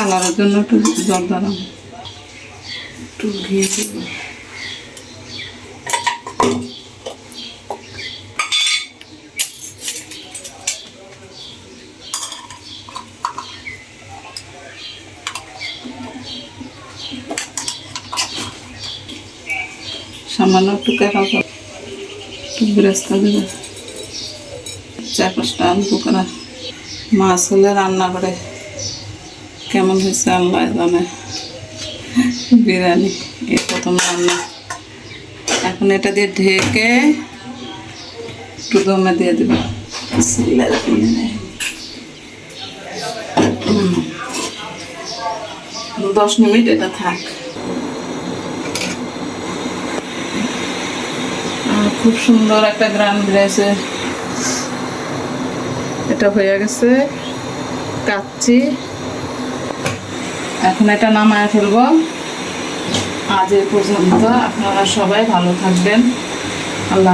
কালারের জন্য একটু জল দিলাম, একটু ঘি দিব। সামান্য একটু কেটে একটু বেরেস্তা দেবে, 4-5টা আলু করা। মাছ হলে রান্না করে কেমন হয়েছে আল্লাহ জানে। বিরিয়ানি এই প্রথম রান্না। এখন এটা দিয়ে ঢেকে একটু দমে দিয়ে দেবো। 10 মিনিট এটা থাক। খুব সুন্দর একটা গ্রান বেরিয়েছে। এটা হয়ে গেছে কাচ্চি। এখন এটা নামায় ফেলবো। আজ এই পর্যন্ত। আপনারা সবাই ভালো থাকবেন। আল্লাহ।